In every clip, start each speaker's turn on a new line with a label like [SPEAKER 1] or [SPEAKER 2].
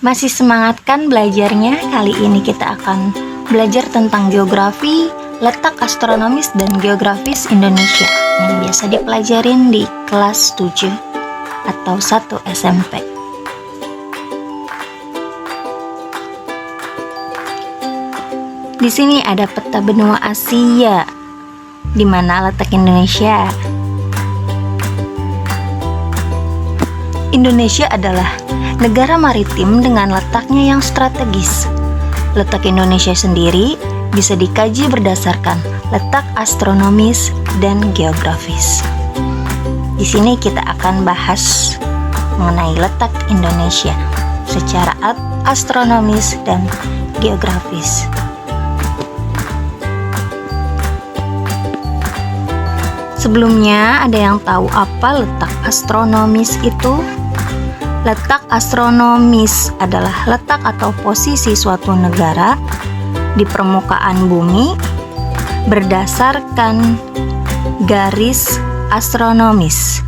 [SPEAKER 1] Masih semangat kan belajarnya? Kali ini kita akan belajar tentang geografi, letak astronomis dan geografis Indonesia yang biasa dipelajarin di kelas 7 atau 1 SMP. Di sini ada peta benua Asia. Di mana letak Indonesia? Indonesia adalah negara maritim dengan letaknya yang strategis. Letak Indonesia sendiri bisa dikaji berdasarkan letak astronomis dan geografis. Di sini kita akan bahas mengenai letak Indonesia secara astronomis dan geografis. Sebelumnya, ada yang tahu apa letak astronomis itu? Letak astronomis adalah letak atau posisi suatu negara di permukaan bumi berdasarkan garis astronomis,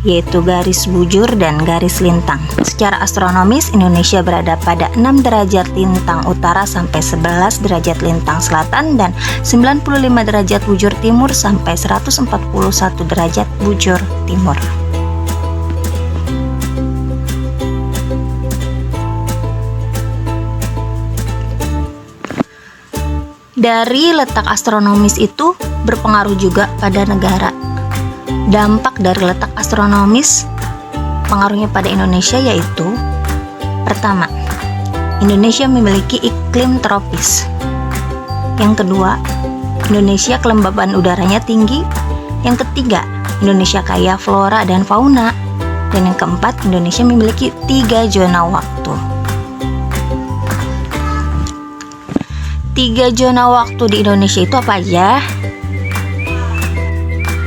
[SPEAKER 1] yaitu garis bujur dan garis lintang. Secara astronomis, Indonesia berada pada 6 derajat lintang utara sampai 11 derajat lintang selatan dan 95 derajat bujur timur sampai 141 derajat bujur timur. Dari letak astronomis itu berpengaruh juga pada negara. Dampak dari letak astronomis pengaruhnya pada Indonesia yaitu: pertama, Indonesia memiliki iklim tropis. Yang kedua, Indonesia kelembaban udaranya tinggi. Yang ketiga, Indonesia kaya flora dan fauna. Dan yang keempat, Indonesia memiliki 3 zona waktu. 3 zona waktu di Indonesia itu apa aja?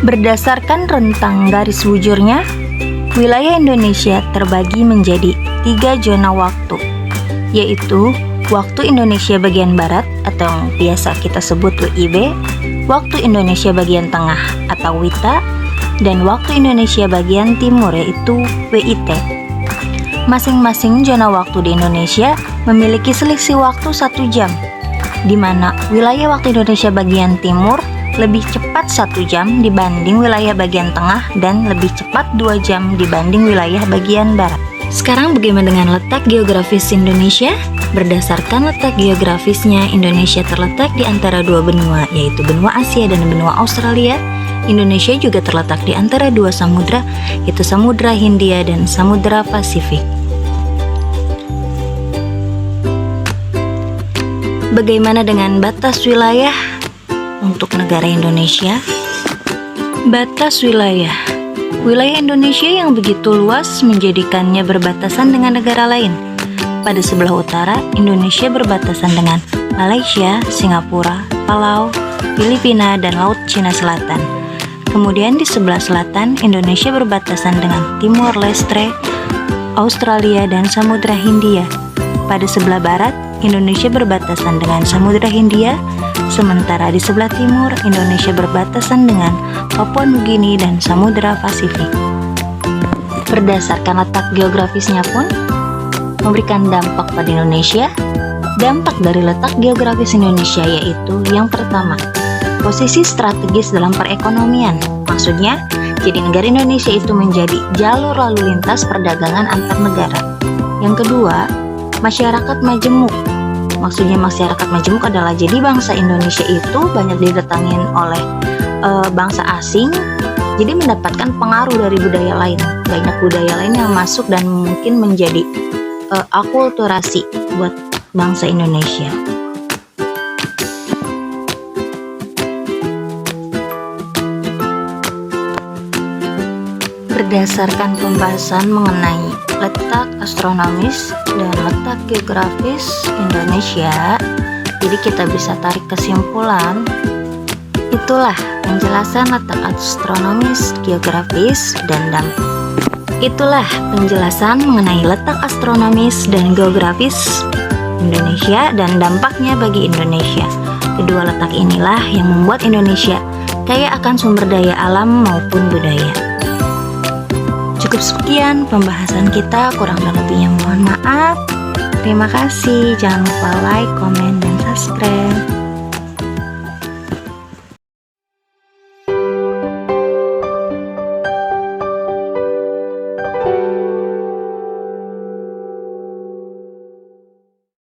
[SPEAKER 1] Berdasarkan rentang garis bujurnya, wilayah Indonesia terbagi menjadi 3 zona waktu, yaitu waktu Indonesia bagian barat atau yang biasa kita sebut WIB, waktu Indonesia bagian tengah atau WITA, dan waktu Indonesia bagian timur yaitu WIT. Masing-masing zona waktu di Indonesia memiliki selisih waktu 1 jam, di mana wilayah waktu Indonesia bagian timur lebih cepat 1 jam dibanding wilayah bagian tengah dan lebih cepat 2 jam dibanding wilayah bagian barat. Sekarang bagaimana dengan letak geografis Indonesia? Berdasarkan letak geografisnya, Indonesia terletak di antara 2 benua, yaitu benua Asia dan benua Australia. Indonesia juga terletak di antara 2 samudra, yaitu Samudra Hindia dan Samudra Pasifik. Bagaimana dengan batas wilayah untuk negara Indonesia? Batas wilayah. Wilayah Indonesia yang begitu luas menjadikannya berbatasan dengan negara lain. Pada sebelah utara, Indonesia berbatasan dengan Malaysia, Singapura, Palau, Filipina, dan Laut Cina Selatan. Kemudian di sebelah selatan, Indonesia berbatasan dengan Timor Leste, Australia, dan Samudra Hindia. Pada sebelah barat, Indonesia berbatasan dengan Samudra Hindia, sementara di sebelah timur, Indonesia berbatasan dengan Papua Nugini dan Samudra Pasifik. Berdasarkan letak geografisnya pun memberikan dampak pada Indonesia. Dampak dari letak geografis Indonesia yaitu yang pertama, posisi strategis dalam perekonomian. Maksudnya, jadi negara Indonesia itu menjadi jalur lalu lintas perdagangan antar negara. Yang kedua, masyarakat majemuk. Maksudnya masyarakat majemuk adalah jadi bangsa Indonesia itu banyak didatangin oleh bangsa asing, jadi mendapatkan pengaruh dari budaya lain. Banyak budaya lain yang masuk dan mungkin menjadi akulturasi buat bangsa Indonesia. Berdasarkan pembahasan mengenai letak astronomis dan letak geografis Indonesia, jadi kita bisa tarik kesimpulan. Itulah penjelasan letak astronomis, geografis, dan dampak. Itulah penjelasan mengenai letak astronomis dan geografis Indonesia dan dampaknya bagi Indonesia. Kedua letak inilah yang membuat Indonesia kaya akan sumber daya alam maupun budaya. Cukup sekian pembahasan kita, kurang dan lebihnya mohon maaf. Terima kasih, jangan lupa like, komen, dan subscribe.